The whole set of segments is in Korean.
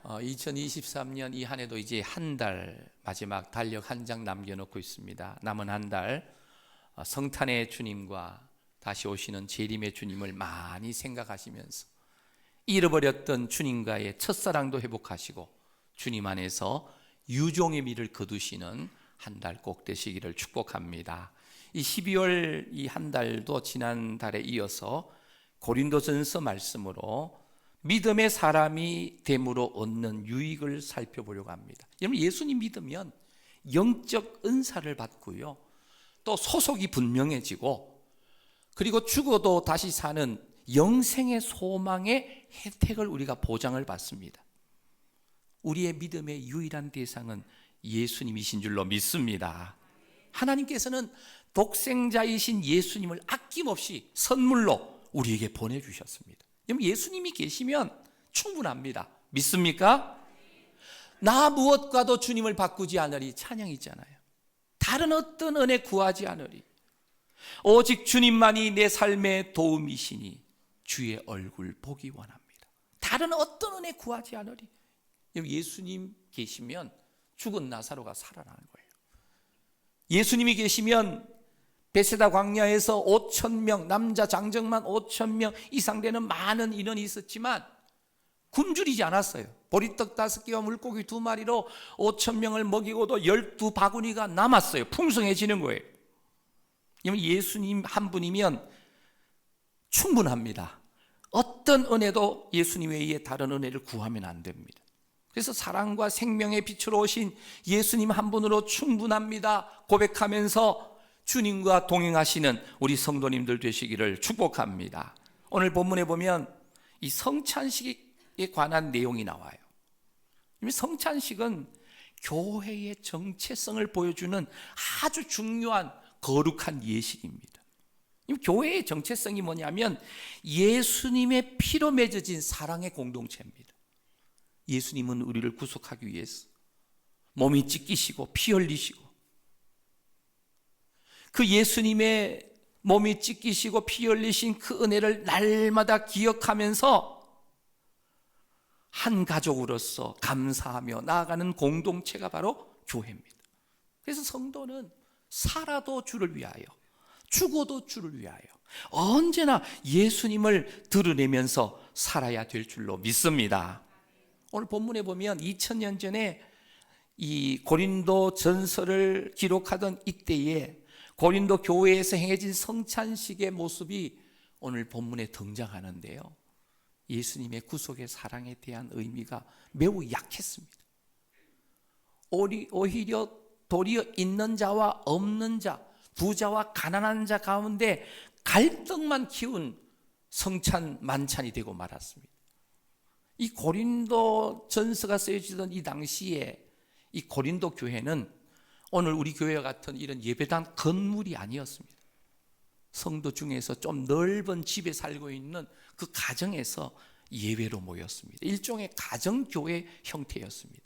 2023년 이 한 해도 이제 한 달 마지막 달력 한 장 남겨놓고 있습니다. 남은 한 달 성탄의 주님과 다시 오시는 재림의 주님을 많이 생각하시면서 잃어버렸던 주님과의 첫사랑도 회복하시고 주님 안에서 유종의 미를 거두시는 한 달 꼭 되시기를 축복합니다. 이 12월 이 한 달도 지난 달에 이어서 고린도전서 말씀으로 믿음의 사람이 됨으로 얻는 유익을 살펴보려고 합니다. 여러분, 예수님 믿으면 영적 은사를 받고요, 또 소속이 분명해지고, 그리고 죽어도 다시 사는 영생의 소망의 혜택을 우리가 보장을 받습니다. 우리의 믿음의 유일한 대상은 예수님이신 줄로 믿습니다. 하나님께서는 독생자이신 예수님을 아낌없이 선물로 우리에게 보내주셨습니다. 여러분, 예수님이 계시면 충분합니다. 믿습니까? 나 무엇과도 주님을 바꾸지 않으리 찬양 있잖아요. 다른 어떤 은혜 구하지 않으리. 오직 주님만이 내 삶의 도움이시니 주의 얼굴 보기 원합니다. 다른 어떤 은혜 구하지 않으리. 예수님 계시면 죽은 나사로가 살아나는 거예요. 예수님이 계시면 베세다 광야에서 5,000명, 남자 장정만 5,000명 이상 되는 많은 인원이 있었지만 굶주리지 않았어요. 보리떡 5개와 물고기 2마리로 5,000명을 먹이고도 12바구니가 남았어요. 풍성해지는 거예요. 예수님 한 분이면 충분합니다. 어떤 은혜도 예수님 외에 다른 은혜를 구하면 안 됩니다. 그래서 사랑과 생명의 빛으로 오신 예수님 한 분으로 충분합니다 고백하면서 주님과 동행하시는 우리 성도님들 되시기를 축복합니다. 오늘 본문에 보면 이 성찬식에 관한 내용이 나와요. 성찬식은 교회의 정체성을 보여주는 아주 중요한 거룩한 예식입니다. 교회의 정체성이 뭐냐면 예수님의 피로 맺어진 사랑의 공동체입니다. 예수님은 우리를 구속하기 위해서 몸이 찢기시고 피 흘리시고, 그 예수님의 몸이 찢기시고 피 흘리신 그 은혜를 날마다 기억하면서 한 가족으로서 감사하며 나아가는 공동체가 바로 교회입니다. 그래서 성도는 살아도 주를 위하여, 죽어도 주를 위하여 언제나 예수님을 드러내면서 살아야 될 줄로 믿습니다. 오늘 본문에 보면 2000년 전에 이 고린도 전서를 기록하던 이때에 고린도 교회에서 행해진 성찬식의 모습이 오늘 본문에 등장하는데요, 예수님의 구속의 사랑에 대한 의미가 매우 약했습니다. 오히려 도리어 있는 자와 없는 자, 부자와 가난한 자 가운데 갈등만 키운 성찬 만찬이 되고 말았습니다. 이 고린도 전서가 쓰여지던 이 당시에 이 고린도 교회는 오늘 우리 교회와 같은 이런 예배당 건물이 아니었습니다. 성도 중에서 좀 넓은 집에 살고 있는 그 가정에서 예배로 모였습니다. 일종의 가정교회 형태였습니다.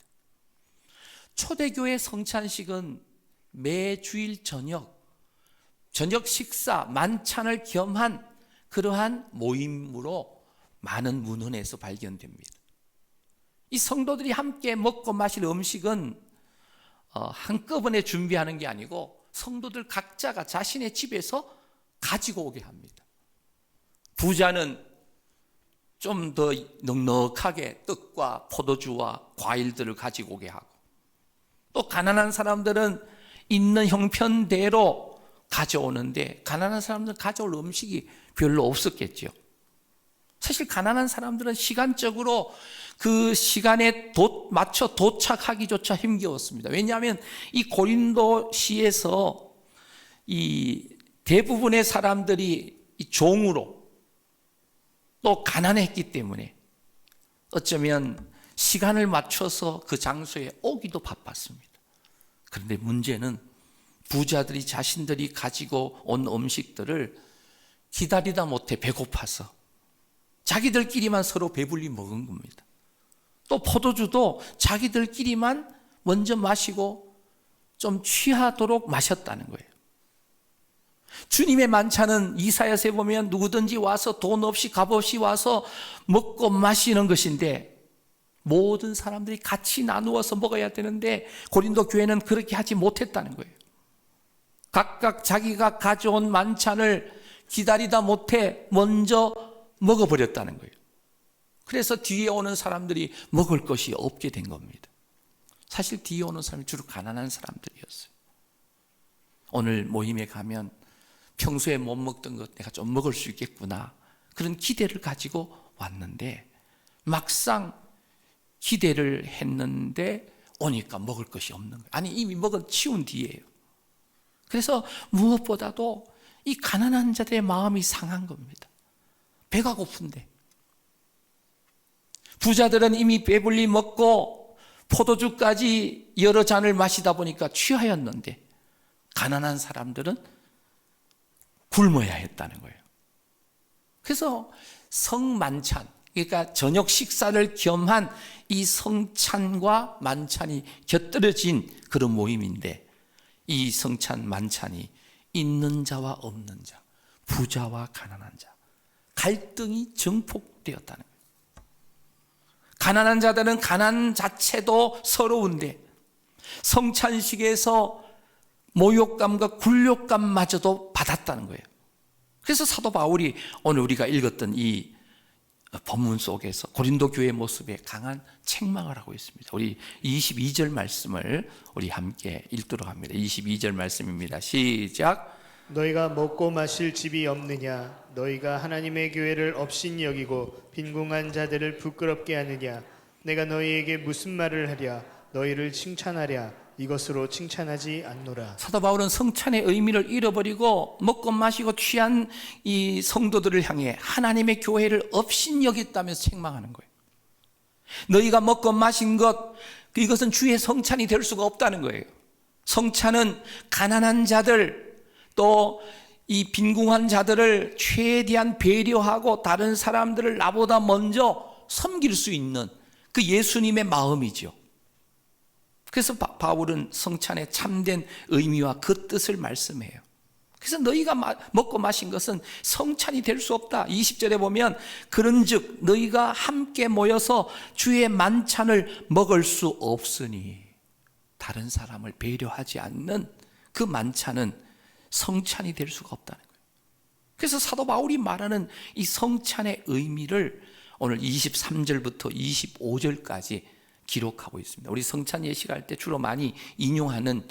초대교회 성찬식은 매 주일 저녁 식사, 만찬을 겸한 그러한 모임으로 많은 문헌에서 발견됩니다. 이 성도들이 함께 먹고 마실 음식은 한꺼번에 준비하는 게 아니고 성도들 각자가 자신의 집에서 가지고 오게 합니다. 부자는 좀 더 넉넉하게 떡과 포도주와 과일들을 가지고 오게 하고, 또 가난한 사람들은 있는 형편대로 가져오는데 가난한 사람들은 가져올 음식이 별로 없었겠죠. 사실 가난한 사람들은 시간적으로 그 시간에 맞춰 도착하기조차 힘겨웠습니다. 왜냐하면 이 고린도시에서 이 대부분의 사람들이 이 종으로 또 가난했기 때문에 어쩌면 시간을 맞춰서 그 장소에 오기도 바빴습니다. 그런데 문제는 부자들이 자신들이 가지고 온 음식들을 기다리다 못해 배고파서 자기들끼리만 서로 배불리 먹은 겁니다. 또 포도주도 자기들끼리만 먼저 마시고 좀 취하도록 마셨다는 거예요. 주님의 만찬은 이사야서에 보면 누구든지 와서 돈 없이 값 없이 와서 먹고 마시는 것인데 모든 사람들이 같이 나누어서 먹어야 되는데 고린도 교회는 그렇게 하지 못했다는 거예요. 각각 자기가 가져온 만찬을 기다리다 못해 먼저 먹어버렸다는 거예요. 그래서 뒤에 오는 사람들이 먹을 것이 없게 된 겁니다. 사실 뒤에 오는 사람이 주로 가난한 사람들이었어요. 오늘 모임에 가면 평소에 못 먹던 것 내가 좀 먹을 수 있겠구나, 그런 기대를 가지고 왔는데 막상 기대를 했는데 오니까 먹을 것이 없는 거예요. 아니, 이미 치운 뒤에요. 그래서 무엇보다도 이 가난한 자들의 마음이 상한 겁니다. 배가 고픈데. 부자들은 이미 배불리 먹고 포도주까지 여러 잔을 마시다 보니까 취하였는데 가난한 사람들은 굶어야 했다는 거예요. 그래서 성만찬, 그러니까 저녁 식사를 겸한 이 성찬과 만찬이 곁들여진 그런 모임인데, 이 성찬 만찬이 있는 자와 없는 자, 부자와 가난한 자, 갈등이 증폭되었다는 거예요. 가난한 자들은 가난 자체도 서러운데 성찬식에서 모욕감과 굴욕감마저도 받았다는 거예요. 그래서 사도 바울이 오늘 우리가 읽었던 이 본문 속에서 고린도 교회의 모습에 강한 책망을 하고 있습니다. 우리 22절 말씀을 우리 함께 읽도록 합니다. 22절 말씀입니다. 시작. 너희가 먹고 마실 집이 없느냐? 너희가 하나님의 교회를 업신 여기고 빈궁한 자들을 부끄럽게 하느냐? 내가 너희에게 무슨 말을 하랴? 너희를 칭찬하랴? 이것으로 칭찬하지 않노라. 사도 바울은 성찬의 의미를 잃어버리고 먹고 마시고 취한 이 성도들을 향해 하나님의 교회를 업신 여겼다면서 책망하는 거예요. 너희가 먹고 마신 것, 이것은 주의 성찬이 될 수가 없다는 거예요. 성찬은 가난한 자들, 또 이 빈궁한 자들을 최대한 배려하고 다른 사람들을 나보다 먼저 섬길 수 있는 그 예수님의 마음이죠. 그래서 바울은 성찬의 참된 의미와 그 뜻을 말씀해요. 그래서 너희가 먹고 마신 것은 성찬이 될 수 없다. 20절에 보면 그런즉 너희가 함께 모여서 주의 만찬을 먹을 수 없으니, 다른 사람을 배려하지 않는 그 만찬은 성찬이 될 수가 없다는 거예요. 그래서 사도 바울이 말하는 이 성찬의 의미를 오늘 23절부터 25절까지 기록하고 있습니다. 우리 성찬 예식할 때 주로 많이 인용하는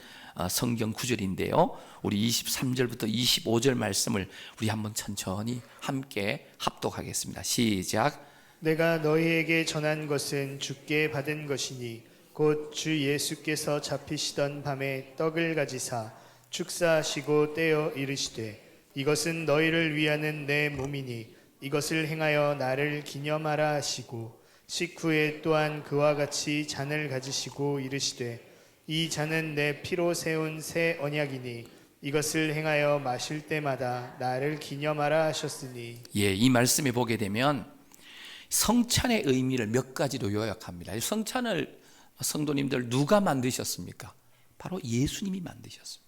성경 구절인데요, 우리 23절부터 25절 말씀을 우리 한번 천천히 함께 합독하겠습니다. 시작. 내가 너희에게 전한 것은 주께 받은 것이니 곧 주 예수께서 잡히시던 밤에 떡을 가지사 축사하시고 떼어 이르시되 이것은 너희를 위하는 내 몸이니 이것을 행하여 나를 기념하라 하시고, 식후에 또한 그와 같이 잔을 가지시고 이르시되 이 잔은 내 피로 세운 새 언약이니 이것을 행하여 마실 때마다 나를 기념하라 하셨으니. 이 말씀에 보게 되면 성찬의 의미를 몇 가지로 요약합니다. 성찬을 성도님들 누가 만드셨습니까? 바로 예수님이 만드셨습니다.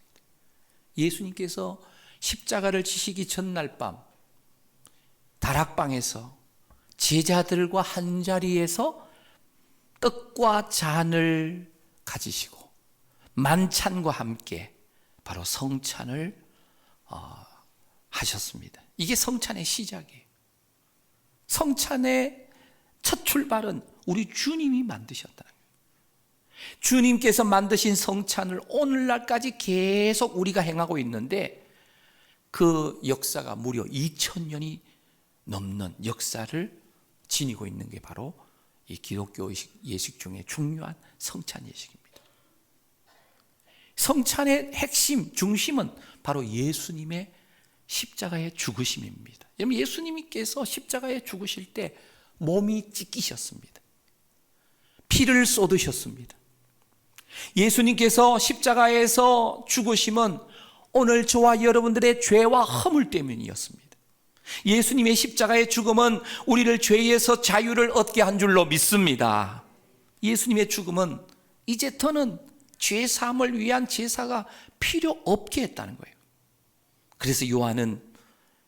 예수님께서 십자가를 지시기 전날 밤 다락방에서 제자들과 한자리에서 떡과 잔을 가지시고 만찬과 함께 바로 성찬을 하셨습니다. 이게 성찬의 시작이에요. 성찬의 첫 출발은 우리 주님이 만드셨다는 거예요. 주님께서 만드신 성찬을 오늘날까지 계속 우리가 행하고 있는데, 그 역사가 무려 2000년이 넘는 역사를 지니고 있는 게 바로 이 기독교 예식 중에 중요한 성찬 예식입니다. 성찬의 핵심, 중심은 바로 예수님의 십자가의 죽으심입니다. 여러분, 예수님께서 십자가에 죽으실 때 몸이 찢기셨습니다. 피를 쏟으셨습니다. 예수님께서 십자가에서 죽으심은 오늘 저와 여러분들의 죄와 허물 때문이었습니다. 예수님의 십자가의 죽음은 우리를 죄에서 자유를 얻게 한 줄로 믿습니다. 예수님의 죽음은 이제 더는 죄 사함을 위한 제사가 필요 없게 했다는 거예요. 그래서 요한은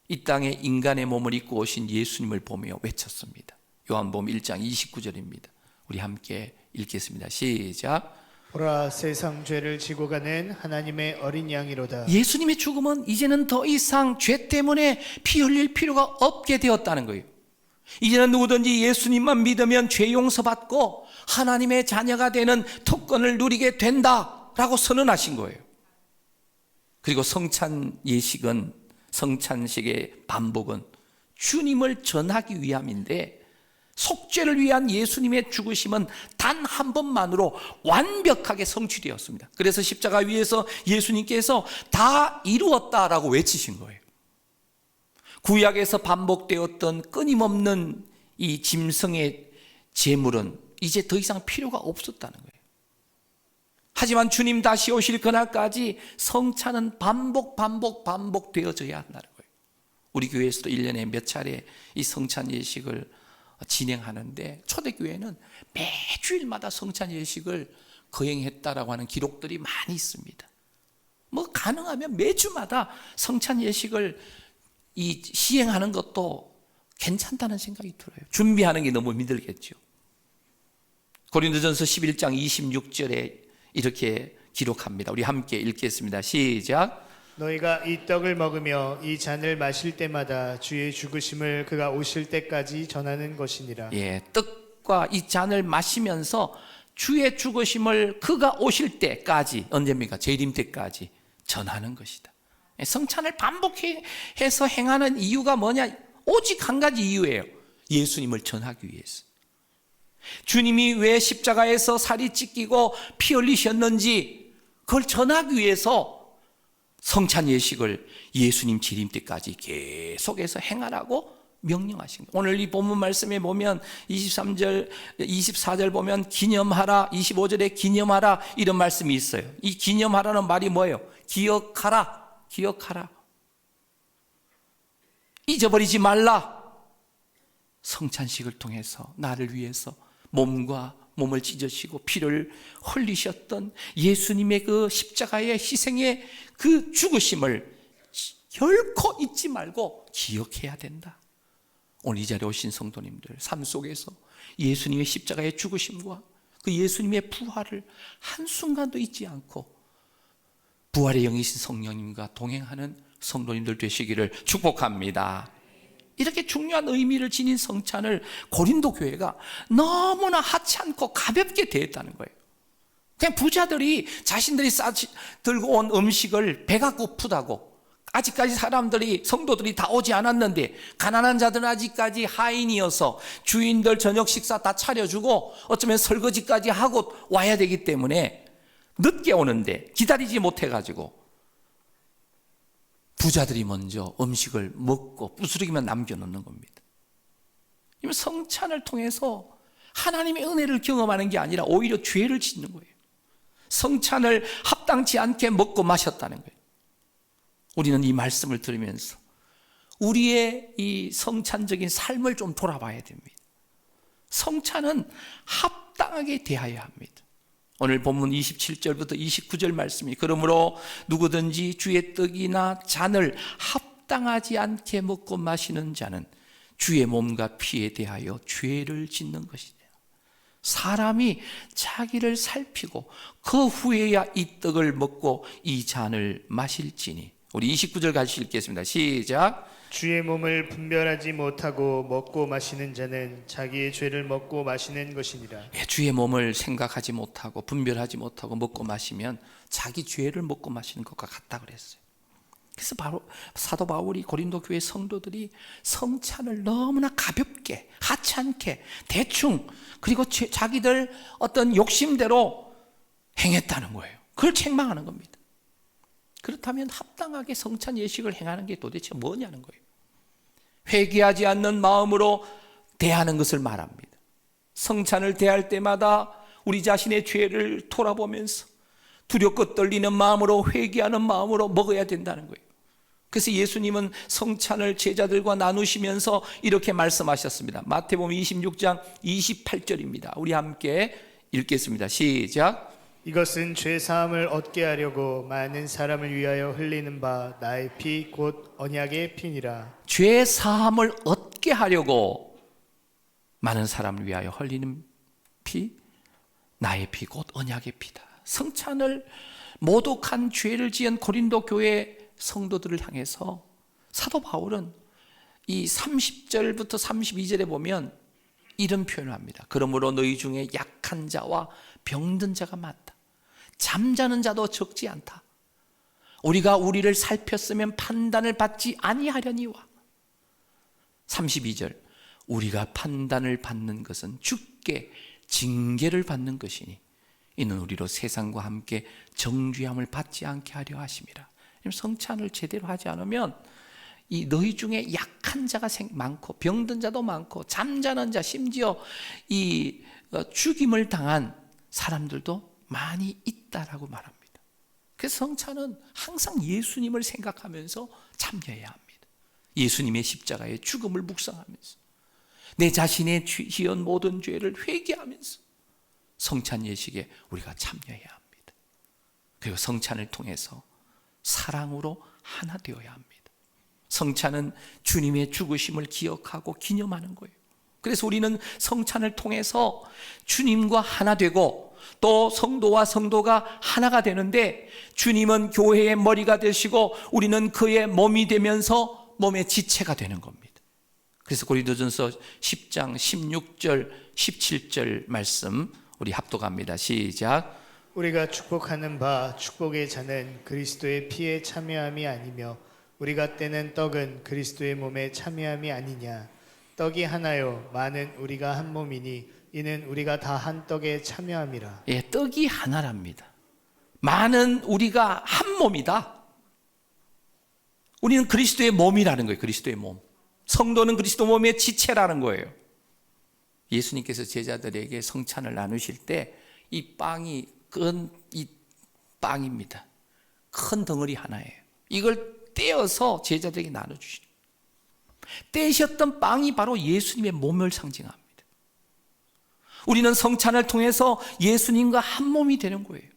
이 땅에 인간의 몸을 입고 오신 예수님을 보며 외쳤습니다. 요한복음 1장 29절입니다. 우리 함께 읽겠습니다. 시작. 보라, 세상 죄를 지고 가는 하나님의 어린 양이로다. 예수님의 죽음은 이제는 더 이상 죄 때문에 피 흘릴 필요가 없게 되었다는 거예요. 이제는 누구든지 예수님만 믿으면 죄 용서받고 하나님의 자녀가 되는 특권을 누리게 된다라고 선언하신 거예요. 그리고 성찬 예식은, 성찬식의 반복은 주님을 전하기 위함인데, 속죄를 위한 예수님의 죽으심은 단 한 번만으로 완벽하게 성취되었습니다. 그래서 십자가 위에서 예수님께서 다 이루었다라고 외치신 거예요. 구약에서 반복되었던 끊임없는 이 짐승의 제물은 이제 더 이상 필요가 없었다는 거예요. 하지만 주님 다시 오실 그날까지 성찬은 반복되어져야 한다는 거예요. 우리 교회에서도 1년에 몇 차례 이 성찬 예식을 진행하는데, 초대교회는 매주일마다 성찬 예식을 거행했다라고 하는 기록들이 많이 있습니다. 뭐 가능하면 매주마다 성찬 예식을 시행하는 것도 괜찮다는 생각이 들어요. 준비하는 게 너무 힘들겠죠. 고린도전서 11장 26절에 이렇게 기록합니다. 우리 함께 읽겠습니다. 시작. 너희가 이 떡을 먹으며 이 잔을 마실 때마다 주의 죽으심을 그가 오실 때까지 전하는 것이니라. 예, 떡과 이 잔을 마시면서 주의 죽으심을 그가 오실 때까지, 언제입니까? 재림 때까지 전하는 것이다. 성찬을 반복해서 행하는 이유가 뭐냐? 오직 한 가지 이유예요. 예수님을 전하기 위해서. 주님이 왜 십자가에서 살이 찢기고 피 흘리셨는지 그걸 전하기 위해서 성찬 예식을 예수님 재림 때까지 계속해서 행하라고 명령하신 거예요. 오늘 이 본문 말씀에 보면 23절, 24절 보면 기념하라, 25절에 기념하라 이런 말씀이 있어요. 이 기념하라는 말이 뭐예요? 기억하라, 기억하라. 잊어버리지 말라. 성찬식을 통해서 나를 위해서 몸을 찢으시고 피를 흘리셨던 예수님의 그 십자가의 희생의 그 죽으심을 결코 잊지 말고 기억해야 된다. 오늘 이 자리에 오신 성도님들, 삶 속에서 예수님의 십자가의 죽으심과 그 예수님의 부활을 한순간도 잊지 않고 부활의 영이신 성령님과 동행하는 성도님들 되시기를 축복합니다. 이렇게 중요한 의미를 지닌 성찬을 고린도 교회가 너무나 하찮고 가볍게 대했다는 거예요. 그냥 부자들이 자신들이 들고 온 음식을 배가 고프다고, 아직까지 성도들이 다 오지 않았는데 가난한 자들은 아직까지 하인이어서 주인들 저녁 식사 다 차려주고 어쩌면 설거지까지 하고 와야 되기 때문에 늦게 오는데 기다리지 못해가지고 부자들이 먼저 음식을 먹고 부스러기만 남겨놓는 겁니다. 성찬을 통해서 하나님의 은혜를 경험하는 게 아니라 오히려 죄를 짓는 거예요. 성찬을 합당치 않게 먹고 마셨다는 거예요. 우리는 이 말씀을 들으면서 우리의 이 성찬적인 삶을 좀 돌아봐야 됩니다. 성찬은 합당하게 대하여야 합니다. 오늘 본문 27절부터 29절 말씀이, 그러므로 누구든지 주의 떡이나 잔을 합당하지 않게 먹고 마시는 자는 주의 몸과 피에 대하여 죄를 짓는 것이다. 사람이 자기를 살피고 그 후에야 이 떡을 먹고 이 잔을 마실지니. 우리 29절 같이 읽겠습니다. 시작. 주의 몸을 분별하지 못하고 먹고 마시는 자는 자기의 죄를 먹고 마시는 것이니라. 예, 주의 몸을 생각하지 못하고 분별하지 못하고 먹고 마시면 자기 죄를 먹고 마시는 것과 같다 그랬어요. 그래서 바로 사도 바울이 고린도 교회 성도들이 성찬을 너무나 가볍게, 하찮게, 대충, 그리고 자기들 어떤 욕심대로 행했다는 거예요. 그걸 책망하는 겁니다. 그렇다면 합당하게 성찬 예식을 행하는 게 도대체 뭐냐는 거예요. 회개하지 않는 마음으로 대하는 것을 말합니다. 성찬을 대할 때마다 우리 자신의 죄를 돌아보면서 두렵고 떨리는 마음으로, 회개하는 마음으로 먹어야 된다는 거예요. 그래서 예수님은 성찬을 제자들과 나누시면서 이렇게 말씀하셨습니다. 마태복음 26장 28절입니다. 우리 함께 읽겠습니다. 시작. 이것은 죄 사함을 얻게 하려고 많은 사람을 위하여 흘리는 바 나의 피 곧 언약의 피니라. 죄 사함을 얻게 하려고 많은 사람을 위하여 흘리는 피, 나의 피 곧 언약의 피다. 성찬을 모독한 죄를 지은 고린도 교회 성도들을 향해서 사도 바울은 이 30절부터 32절에 보면 이런 표현을 합니다. 그러므로 너희 중에 약한 자와 병든 자가 많다. 잠자는 자도 적지 않다. 우리가 우리를 살폈으면 판단을 받지 아니하려니와. 32절, 우리가 판단을 받는 것은 주께 징계를 받는 것이니 이는 우리로 세상과 함께 정죄함을 받지 않게 하려 하심이라. 성찬을 제대로 하지 않으면 이 너희 중에 약한 자가 많고 병든 자도 많고 잠자는 자, 심지어 이 죽임을 당한 사람들도 많이 있다라고 말합니다. 그래서 성찬은 항상 예수님을 생각하면서 참여해야 합니다. 예수님의 십자가의 죽음을 묵상하면서 내 자신의 지은 모든 죄를 회개하면서 성찬 예식에 우리가 참여해야 합니다. 그리고 성찬을 통해서 사랑으로 하나 되어야 합니다. 성찬은 주님의 죽으심을 기억하고 기념하는 거예요. 그래서 우리는 성찬을 통해서 주님과 하나 되고 또 성도와 성도가 하나가 되는데 주님은 교회의 머리가 되시고 우리는 그의 몸이 되면서 몸의 지체가 되는 겁니다. 그래서 고린도전서 10장 16절 17절 말씀 우리 합독합니다. 시작. 우리가 축복하는 바 축복의 잔은 그리스도의 피에 참여함이 아니며 우리가 떼는 떡은 그리스도의 몸에 참여함이 아니냐. 떡이 하나요 많은 우리가 한 몸이니 이는 우리가 다 한 떡에 참여함이라. 예, 떡이 하나랍니다. 많은 우리가 한 몸이다. 우리는 그리스도의 몸이라는 거예요. 그리스도의 몸. 성도는 그리스도 몸의 지체라는 거예요. 예수님께서 제자들에게 성찬을 나누실 때 이 빵이 이 빵입니다. 큰 덩어리 하나예요. 이걸 떼어서 제자들에게 나눠주시는 거예요. 떼셨던 빵이 바로 예수님의 몸을 상징합니다. 우리는 성찬을 통해서 예수님과 한 몸이 되는 거예요.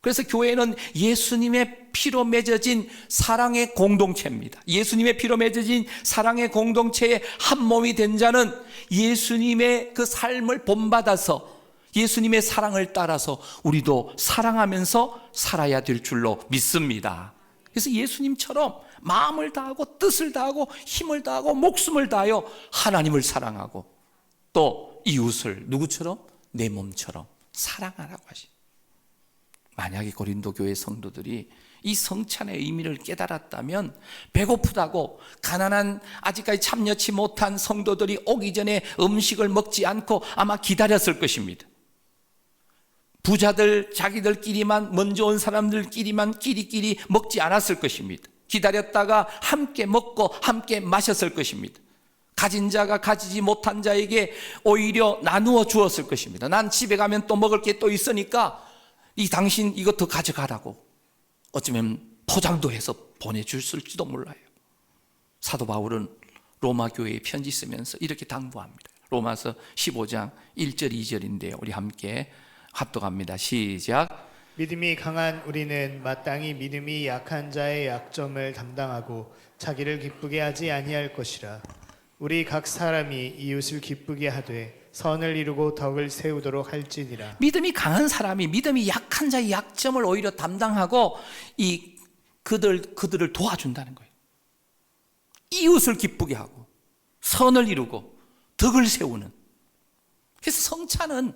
그래서 교회는 예수님의 피로 맺어진 사랑의 공동체입니다. 예수님의 피로 맺어진 사랑의 공동체의 한 몸이 된 자는 예수님의 그 삶을 본받아서 예수님의 사랑을 따라서 우리도 사랑하면서 살아야 될 줄로 믿습니다. 그래서 예수님처럼 마음을 다하고 뜻을 다하고 힘을 다하고 목숨을 다하여 하나님을 사랑하고 또 이웃을 누구처럼? 내 몸처럼 사랑하라고 하십니다. 만약에 고린도 교회 성도들이 이 성찬의 의미를 깨달았다면 배고프다고 가난한 아직까지 참여치 못한 성도들이 오기 전에 음식을 먹지 않고 아마 기다렸을 것입니다. 부자들 자기들끼리만 먼저 온 사람들끼리만 끼리끼리 먹지 않았을 것입니다. 기다렸다가 함께 먹고 함께 마셨을 것입니다. 가진 자가 가지지 못한 자에게 오히려 나누어 주었을 것입니다. 난 집에 가면 또 먹을 게 또 있으니까 이 당신 이것 더 가져가라고 어쩌면 포장도 해서 보내줬을지도 몰라요. 사도 바울은 로마 교회에 편지 쓰면서 이렇게 당부합니다. 로마서 15장 1절 2절인데요. 우리 함께 합독합니다. 시작. 믿음이 강한 우리는 마땅히 믿음이 약한 자의 약점을 담당하고 자기를 기쁘게 하지 아니할 것이라. 우리 각 사람이 이웃을 기쁘게 하되 선을 이루고 덕을 세우도록 할지니라. 믿음이 강한 사람이 믿음이 약한 자의 약점을 오히려 담당하고 그들을 도와준다는 거예요. 이웃을 기쁘게 하고 선을 이루고 덕을 세우는. 그래서 성찬은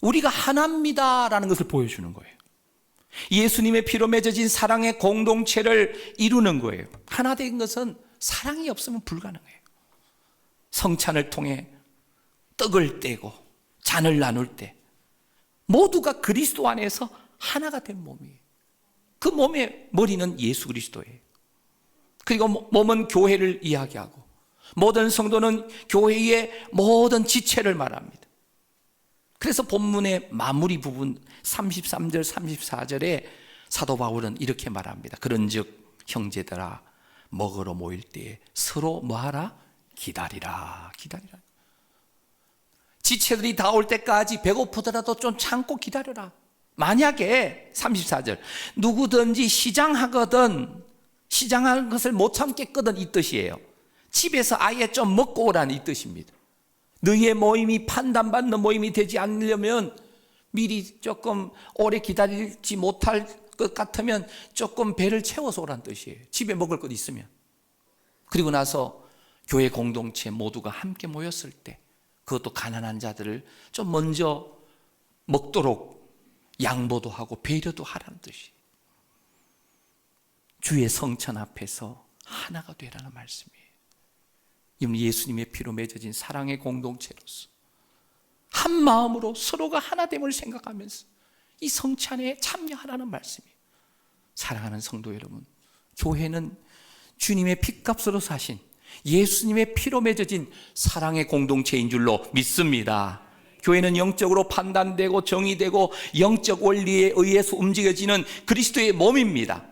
우리가 하나입니다라는 것을 보여주는 거예요. 예수님의 피로 맺어진 사랑의 공동체를 이루는 거예요. 하나 된 것은 사랑이 없으면 불가능해요. 성찬을 통해 떡을 떼고 잔을 나눌 때 모두가 그리스도 안에서 하나가 된 몸이에요. 그 몸의 머리는 예수 그리스도예요. 그리고 몸은 교회를 이야기하고 모든 성도는 교회의 모든 지체를 말합니다. 그래서 본문의 마무리 부분 33절 34절에 사도 바울은 이렇게 말합니다. 그런즉 형제들아 먹으러 모일 때에 서로 뭐하라? 기다리라. 지체들이 다 올 때까지 배고프더라도 좀 참고 기다려라. 만약에 34절 누구든지 시장하거든 시장하는 것을 못 참겠거든 이 뜻이에요. 집에서 아예 좀 먹고 오라는 이 뜻입니다. 너희의 모임이 판단받는 모임이 되지 않으려면 미리 조금 오래 기다리지 못할 것 같으면 조금 배를 채워서 오란 뜻이에요. 집에 먹을 것 있으면. 그리고 나서 교회 공동체 모두가 함께 모였을 때 그것도 가난한 자들을 좀 먼저 먹도록 양보도 하고 배려도 하라는 뜻이에요. 주의 성천 앞에서 하나가 되라는 말씀이에요. 이는 예수님의 피로 맺어진 사랑의 공동체로서 한 마음으로 서로가 하나됨을 생각하면서 이 성찬에 참여하라는 말씀이에요. 사랑하는 성도 여러분, 교회는 주님의 피값으로 사신 예수님의 피로 맺어진 사랑의 공동체인 줄로 믿습니다. 교회는 영적으로 판단되고 정의되고 영적 원리에 의해서 움직여지는 그리스도의 몸입니다.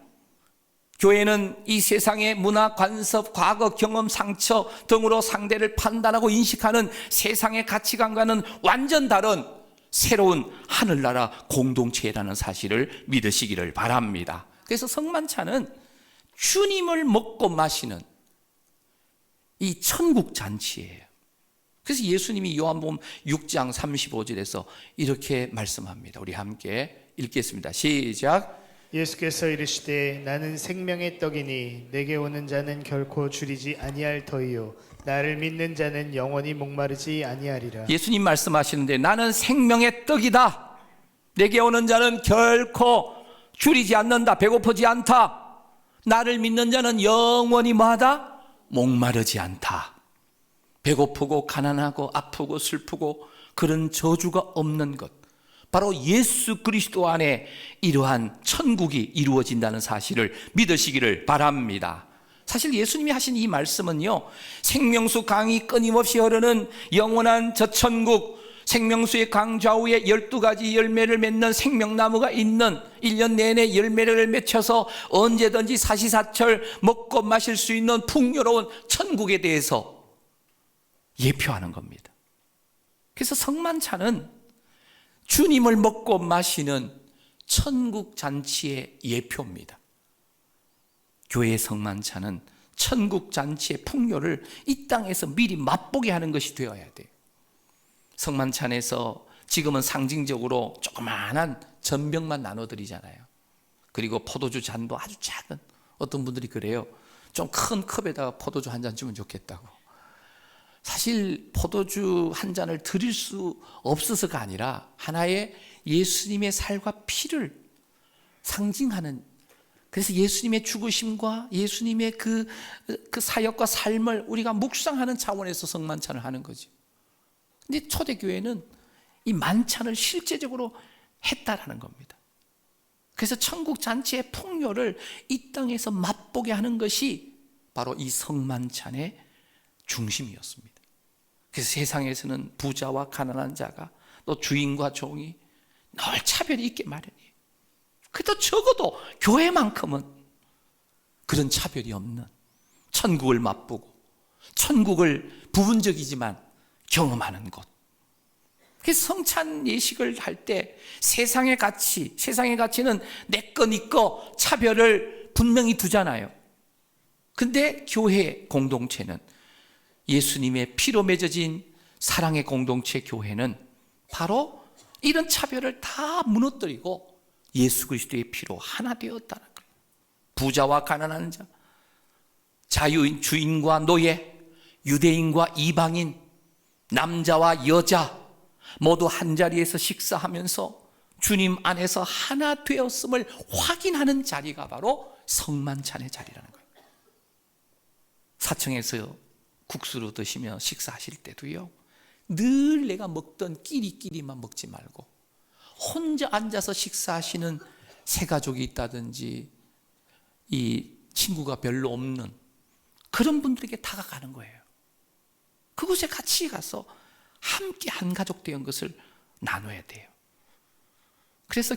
교회는 이 세상의 문화, 관습, 과거, 경험, 상처 등으로 상대를 판단하고 인식하는 세상의 가치관과는 완전 다른 새로운 하늘나라 공동체라는 사실을 믿으시기를 바랍니다. 그래서 성만찬은 주님을 먹고 마시는 이 천국 잔치예요. 그래서 예수님이 요한복음 6장 35절에서 이렇게 말씀합니다. 우리 함께 읽겠습니다. 시작. 예수께서 이르시되 나는 생명의 떡이니 내게 오는 자는 결코 줄이지 아니할 터이요 나를 믿는 자는 영원히 목마르지 아니하리라. 예수님 말씀하시는데 나는 생명의 떡이다. 내게 오는 자는 결코 줄이지 않는다. 배고프지 않다. 나를 믿는 자는 영원히 뭐하다? 목마르지 않다. 배고프고 가난하고 아프고 슬프고 그런 저주가 없는 것, 바로 예수 그리스도 안에 이러한 천국이 이루어진다는 사실을 믿으시기를 바랍니다. 사실 예수님이 하신 이 말씀은요, 생명수 강이 끊임없이 흐르는 영원한 저 천국, 생명수의 강 좌우에 12가지 열매를 맺는 생명나무가 있는 1년 내내 열매를 맺혀서 언제든지 사시사철 먹고 마실 수 있는 풍요로운 천국에 대해서 예표하는 겁니다. 그래서 성만찬은 주님을 먹고 마시는 천국 잔치의 예표입니다. 교회의 성만찬은 천국 잔치의 풍요를 이 땅에서 미리 맛보게 하는 것이 되어야 돼요. 성만찬에서 지금은 상징적으로 조그마한 전병만 나눠드리잖아요. 그리고 포도주 잔도 아주 작은, 어떤 분들이 그래요. 좀 큰 컵에다가 포도주 한 잔 주면 좋겠다고. 사실 포도주 한 잔을 드릴 수 없어서가 아니라 하나의 예수님의 살과 피를 상징하는, 그래서 예수님의 죽으심과 예수님의 그 사역과 삶을 우리가 묵상하는 차원에서 성만찬을 하는 거죠. 근데 초대교회는 이 만찬을 실제적으로 했다라는 겁니다. 그래서 천국 잔치의 풍요를 이 땅에서 맛보게 하는 것이 바로 이 성만찬의 중심이었습니다. 그래서 세상에서는 부자와 가난한 자가, 또 주인과 종이 늘 차별이 있게 마련이에요. 그래도 적어도 교회만큼은 그런 차별이 없는 천국을 맛보고 천국을 부분적이지만 경험하는 것. 그래서 성찬 예식을 할 때 세상의 가치는 내 거, 네 거 차별을 분명히 두잖아요. 근데 교회 공동체는, 예수님의 피로 맺어진 사랑의 공동체 교회는 바로 이런 차별을 다 무너뜨리고 예수 그리스도의 피로 하나 되었다는 거예요. 부자와 가난한 자, 자유인, 주인과 노예, 유대인과 이방인, 남자와 여자 모두 한자리에서 식사하면서 주님 안에서 하나 되었음을 확인하는 자리가 바로 성만찬의 자리라는 거예요. 사청에서 국수로 드시며 식사하실 때도요, 늘 내가 먹던 끼리끼리만 먹지 말고 혼자 앉아서 식사하시는 새가족이 있다든지 이 친구가 별로 없는 그런 분들에게 다가가는 거예요. 그곳에 같이 가서 함께 한 가족 된 것을 나눠야 돼요. 그래서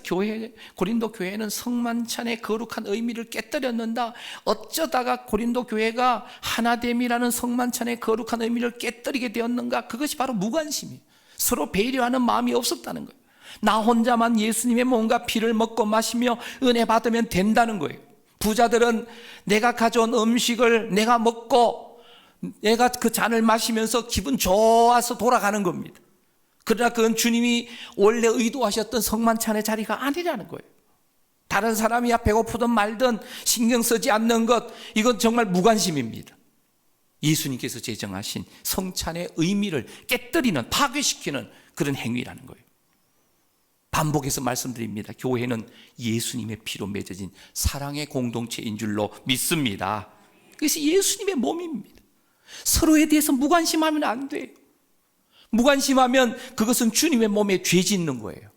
고린도 교회는 성만찬의 거룩한 의미를 깨뜨렸는다. 어쩌다가 고린도 교회가 하나됨이라는 성만찬의 거룩한 의미를 깨뜨리게 되었는가? 그것이 바로 무관심이에요. 서로 배려하는 마음이 없었다는 거예요. 나 혼자만 예수님의 몸과 피를 먹고 마시며 은혜 받으면 된다는 거예요. 부자들은 내가 가져온 음식을 내가 먹고 내가 그 잔을 마시면서 기분 좋아서 돌아가는 겁니다. 그러나 그건 주님이 원래 의도하셨던 성만찬의 자리가 아니라는 거예요. 다른 사람이야 배고프든 말든 신경 쓰지 않는 것, 이건 정말 무관심입니다. 예수님께서 제정하신 성찬의 의미를 깨뜨리는, 파괴시키는 그런 행위라는 거예요. 반복해서 말씀드립니다. 교회는 예수님의 피로 맺어진 사랑의 공동체인 줄로 믿습니다. 그래서 예수님의 몸입니다. 서로에 대해서 무관심하면 안 돼요. 무관심하면 그것은 주님의 몸에 죄 짓는 거예요.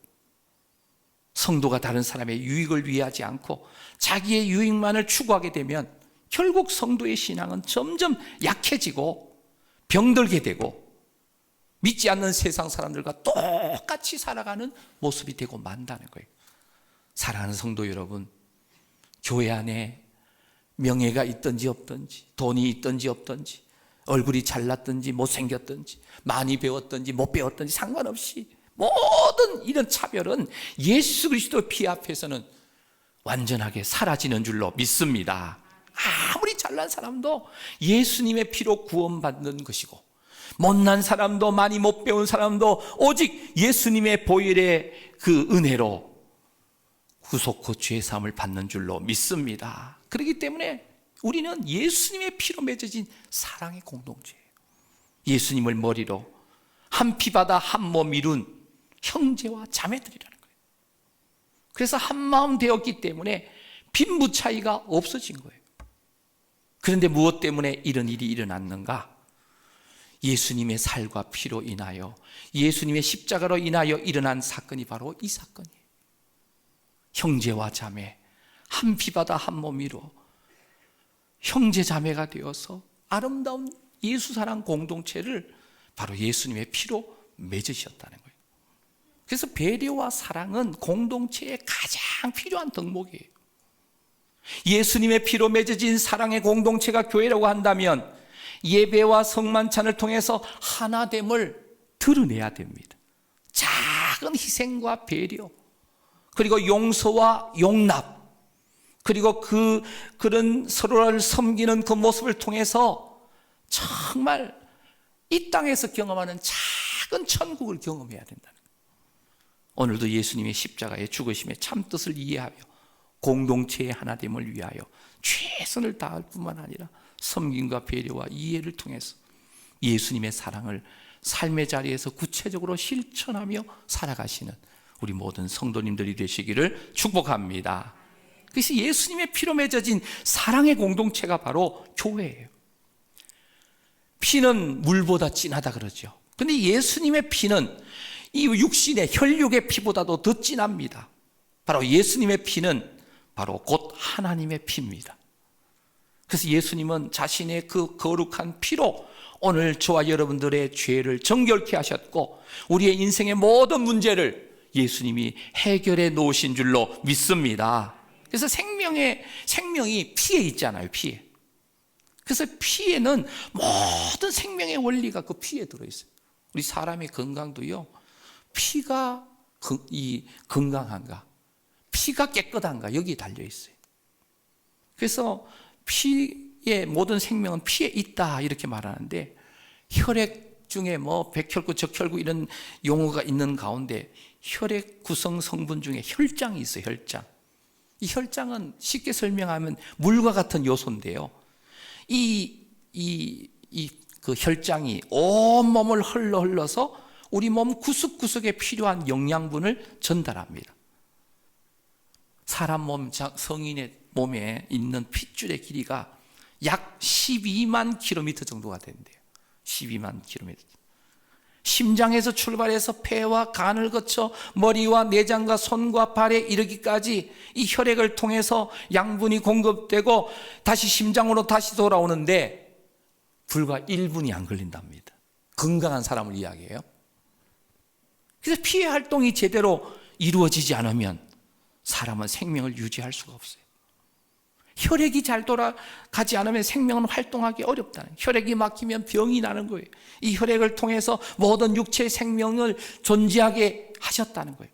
성도가 다른 사람의 유익을 위하지 않고 자기의 유익만을 추구하게 되면 결국 성도의 신앙은 점점 약해지고 병들게 되고 믿지 않는 세상 사람들과 똑같이 살아가는 모습이 되고 만다는 거예요. 사랑하는 성도 여러분, 교회 안에 명예가 있든지 없든지, 돈이 있든지 없든지, 얼굴이 잘났든지 못생겼든지, 많이 배웠든지 못 배웠든지 상관없이 모든 이런 차별은 예수 그리스도의 피 앞에서는 완전하게 사라지는 줄로 믿습니다. 아무리 잘난 사람도 예수님의 피로 구원받는 것이고, 못난 사람도 많이 못 배운 사람도 오직 예수님의 보혈의 그 은혜로 구속고 죄 사함을 받는 줄로 믿습니다. 그렇기 때문에 우리는 예수님의 피로 맺어진 사랑의 공동체예요. 예수님을 머리로 한 피바다 한 몸 이룬 형제와 자매들이라는 거예요. 그래서 한 마음 되었기 때문에 빈부 차이가 없어진 거예요. 그런데 무엇 때문에 이런 일이 일어났는가? 예수님의 살과 피로 인하여, 예수님의 십자가로 인하여 일어난 사건이 바로 이 사건이에요. 형제와 자매, 한 피바다 한 몸이로 형제 자매가 되어서 아름다운 예수 사랑 공동체를 바로 예수님의 피로 맺으셨다는 거예요. 그래서 배려와 사랑은 공동체에 가장 필요한 덕목이에요. 예수님의 피로 맺어진 사랑의 공동체가 교회라고 한다면 예배와 성만찬을 통해서 하나됨을 드러내야 됩니다. 작은 희생과 배려, 그리고 용서와 용납, 그리고 그런 서로를 섬기는 그 모습을 통해서 정말 이 땅에서 경험하는 작은 천국을 경험해야 된다는 거예요. 오늘도 예수님의 십자가의 죽으심의 참뜻을 이해하며 공동체의 하나됨을 위하여 최선을 다할 뿐만 아니라 섬김과 배려와 이해를 통해서 예수님의 사랑을 삶의 자리에서 구체적으로 실천하며 살아가시는 우리 모든 성도님들이 되시기를 축복합니다. 그래서 예수님의 피로 맺어진 사랑의 공동체가 바로 교회예요. 피는 물보다 진하다 그러죠. 그런데 예수님의 피는 이 육신의 혈육의 피보다도 더 진합니다. 바로 예수님의 피는 바로 곧 하나님의 피입니다. 그래서 예수님은 자신의 그 거룩한 피로 오늘 저와 여러분들의 죄를 정결케 하셨고 우리의 인생의 모든 문제를 예수님이 해결해 놓으신 줄로 믿습니다. 그래서 생명이 피에 있잖아요. 피에. 그래서 피에는 모든 생명의 원리가 그 피에 들어있어요. 우리 사람의 건강도요, 피가 건강한가, 피가 깨끗한가, 여기에 달려있어요. 그래서 피의 모든 생명은 피에 있다 이렇게 말하는데, 혈액 중에 뭐 백혈구, 적혈구 이런 용어가 있는 가운데 혈액 구성 성분 중에 혈장이 있어요. 혈장. 이 혈장은 쉽게 설명하면 물과 같은 요소인데요, 그 혈장이 온 몸을 흘러서 우리 몸 구석구석에 필요한 영양분을 전달합니다. 사람 몸, 성인의 몸에 있는 핏줄의 길이가 약 12만 킬로미터 정도가 된대요. 12만 킬로미터. 심장에서 출발해서 폐와 간을 거쳐 머리와 내장과 손과 발에 이르기까지 이 혈액을 통해서 양분이 공급되고 다시 심장으로 다시 돌아오는데 불과 1분이 안 걸린답니다. 건강한 사람을 이야기해요. 그래서 피의 활동이 제대로 이루어지지 않으면 사람은 생명을 유지할 수가 없어요. 혈액이 잘 돌아가지 않으면 생명은 활동하기 어렵다는, 혈액이 막히면 병이 나는 거예요. 이 혈액을 통해서 모든 육체의 생명을 존재하게 하셨다는 거예요.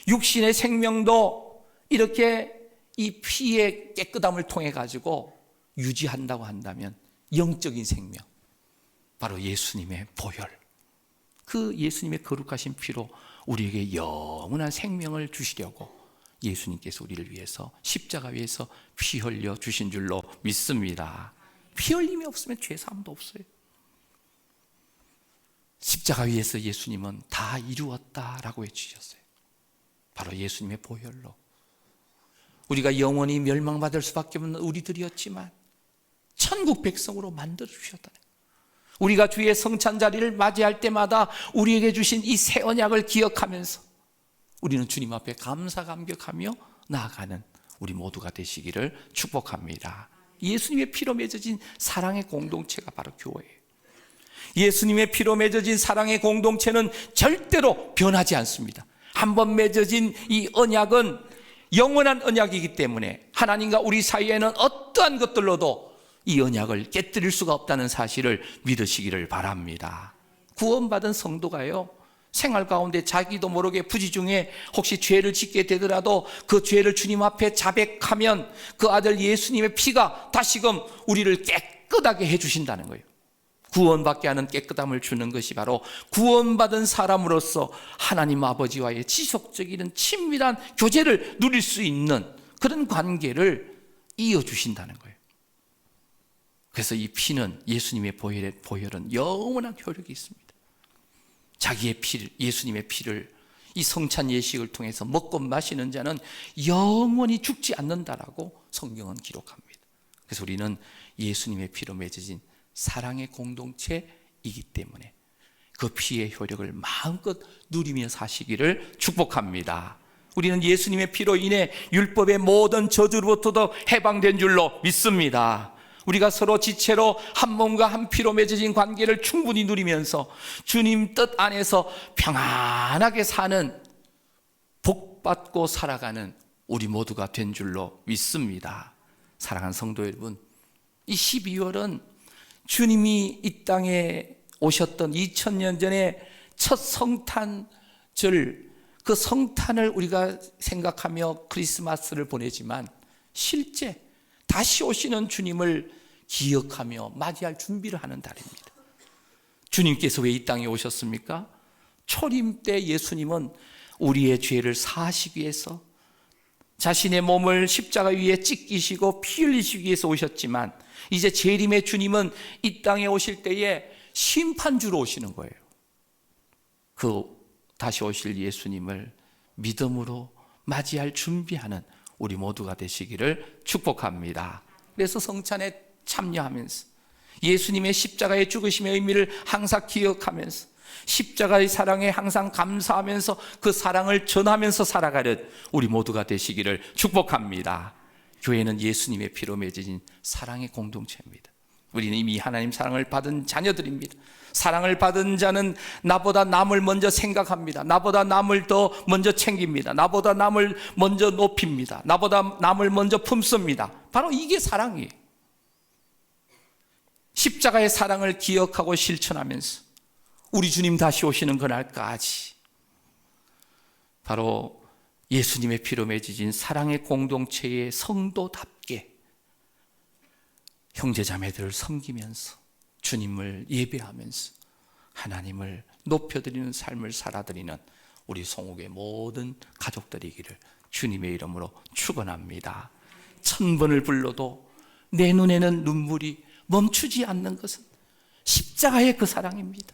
육신의 생명도 이렇게 이 피의 깨끗함을 통해 가지고 유지한다고 한다면 영적인 생명, 바로 예수님의 보혈, 그 예수님의 거룩하신 피로 우리에게 영원한 생명을 주시려고 예수님께서 우리를 위해서 십자가 위에서 피 흘려 주신 줄로 믿습니다. 피 흘림이 없으면 죄사함도 없어요. 십자가 위에서 예수님은 다 이루었다라고 해주셨어요. 바로 예수님의 보혈로 우리가 영원히 멸망받을 수밖에 없는 우리들이었지만 천국 백성으로 만들어 주셨다는 거예요. 우리가 주의 성찬 자리를 맞이할 때마다 우리에게 주신 이 새 언약을 기억하면서 우리는 주님 앞에 감사 감격하며 나아가는 우리 모두가 되시기를 축복합니다. 예수님의 피로 맺어진 사랑의 공동체가 바로 교회예요. 예수님의 피로 맺어진 사랑의 공동체는 절대로 변하지 않습니다. 한번 맺어진 이 언약은 영원한 언약이기 때문에 하나님과 우리 사이에는 어떠한 것들로도 이 언약을 깨뜨릴 수가 없다는 사실을 믿으시기를 바랍니다. 구원받은 성도가요, 생활 가운데 자기도 모르게 부지 중에 혹시 죄를 짓게 되더라도 그 죄를 주님 앞에 자백하면 그 아들 예수님의 피가 다시금 우리를 깨끗하게 해주신다는 거예요. 구원받게 하는 깨끗함을 주는 것이 바로 구원받은 사람으로서 하나님 아버지와의 지속적인 친밀한 교제를 누릴 수 있는 그런 관계를 이어주신다는 거예요. 그래서 이 피는, 예수님의 보혈은 영원한 효력이 있습니다. 자기의 피를, 예수님의 피를 이 성찬 예식을 통해서 먹고 마시는 자는 영원히 죽지 않는다라고 성경은 기록합니다. 그래서 우리는 예수님의 피로 맺어진 사랑의 공동체이기 때문에 그 피의 효력을 마음껏 누리며 사시기를 축복합니다. 우리는 예수님의 피로 인해 율법의 모든 저주로부터도 해방된 줄로 믿습니다. 우리가 서로 지체로 한 몸과 한 피로 맺어진 관계를 충분히 누리면서 주님 뜻 안에서 평안하게 사는, 복받고 살아가는 우리 모두가 된 줄로 믿습니다. 사랑하는 성도 여러분, 이 12월은 주님이 이 땅에 오셨던 2000년 전에 첫 성탄절, 그 성탄을 우리가 생각하며 크리스마스를 보내지만 실제 다시 오시는 주님을 기억하며 맞이할 준비를 하는 달입니다. 주님께서 왜 이 땅에 오셨습니까? 초림 때 예수님은 우리의 죄를 사하시기 위해서 자신의 몸을 십자가 위에 찢기시고 피 흘리시기 위해서 오셨지만 이제 재림의 주님은 이 땅에 오실 때에 심판주로 오시는 거예요. 그 다시 오실 예수님을 믿음으로 맞이할 준비하는 우리 모두가 되시기를 축복합니다. 그래서 성찬에 참여하면서 예수님의 십자가의 죽으심의 의미를 항상 기억하면서 십자가의 사랑에 항상 감사하면서 그 사랑을 전하면서 살아가는 우리 모두가 되시기를 축복합니다. 교회는 예수님의 피로 맺어진 사랑의 공동체입니다. 우리는 이미 하나님 사랑을 받은 자녀들입니다. 사랑을 받은 자는 나보다 남을 먼저 생각합니다. 나보다 남을 더 먼저 챙깁니다. 나보다 남을 먼저 높입니다. 나보다 남을 먼저 품습니다. 바로 이게 사랑이에요. 십자가의 사랑을 기억하고 실천하면서 우리 주님 다시 오시는 그날까지 바로 예수님의 피로 맺어진 사랑의 공동체의 성도답게 형제자매들을 섬기면서 주님을 예배하면서 하나님을 높여드리는 삶을 살아드리는 우리 송옥의 모든 가족들이기를 주님의 이름으로 축원합니다. 1000번을 불러도 내 눈에는 눈물이 멈추지 않는 것은 십자가의 그 사랑입니다.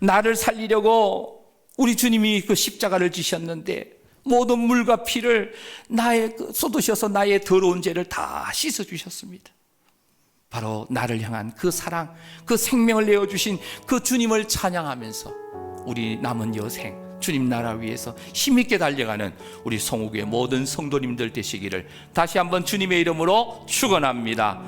나를 살리려고 우리 주님이 그 십자가를 지셨는데 모든 물과 피를 쏟으셔서 나의 더러운 죄를 다 씻어주셨습니다. 바로 나를 향한 그 사랑, 그 생명을 내어주신 그 주님을 찬양하면서 우리 남은 여생 주님 나라 위해서 힘있게 달려가는 우리 송옥의 모든 성도님들 되시기를 다시 한번 주님의 이름으로 축원합니다.